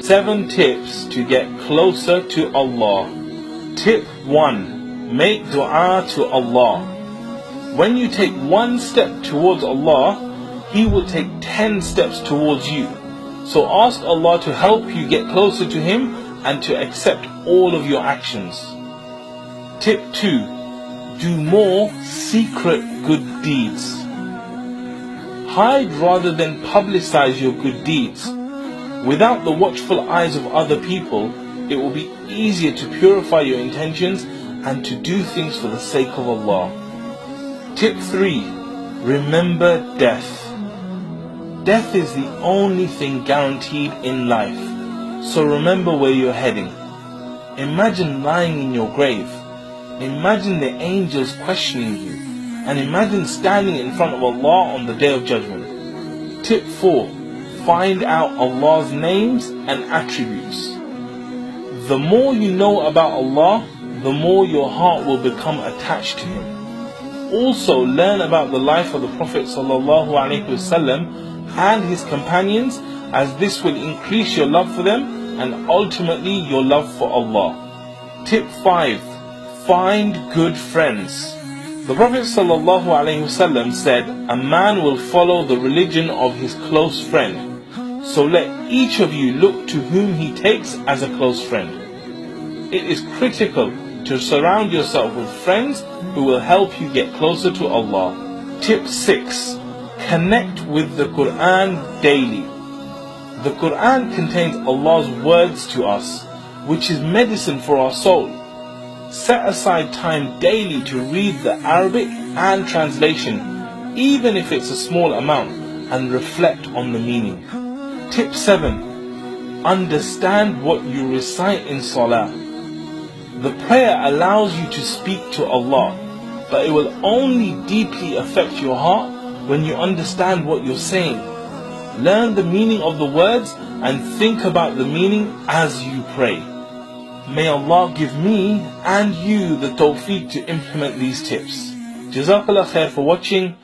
7 tips to get closer to Allah. Tip 1. Make dua to Allah. When you take 1 step towards Allah, He will take 10 steps towards you. So ask Allah to help you get closer to Him and to accept all of your actions. Tip 2. Do more secret good deeds. Hide rather than publicize your good deeds. Without the watchful eyes of other people, it will be easier to purify your intentions and to do things for the sake of Allah. Tip 3. Remember death. Death is the only thing guaranteed in life. So remember where you're heading. Imagine lying in your grave. Imagine the angels questioning you. And imagine standing in front of Allah on the Day of Judgment. Tip 4. Find out Allah's names and attributes. The more you know about Allah, the more your heart will become attached to Him. Also learn about the life of the Prophet ﷺ and his companions, as this will increase your love for them and ultimately your love for Allah. Tip 5. Find good friends. The Prophet ﷺ said, a man will follow the religion of his close friend. So let each of you look to whom he takes as a close friend. It is critical to surround yourself with friends who will help you get closer to Allah. Tip 6. Connect with the Quran daily. The Quran contains Allah's words to us, which is medicine for our soul. Set aside time daily to read the Arabic and translation, even if it's a small amount, and reflect on the meaning. Tip 7. Understand what you recite in Salah. The prayer allows you to speak to Allah, but it will only deeply affect your heart when you understand what you're saying. Learn the meaning of the words and think about the meaning as you pray. May Allah give me and you the tawfiq to implement these tips. Jazakallah khair for watching.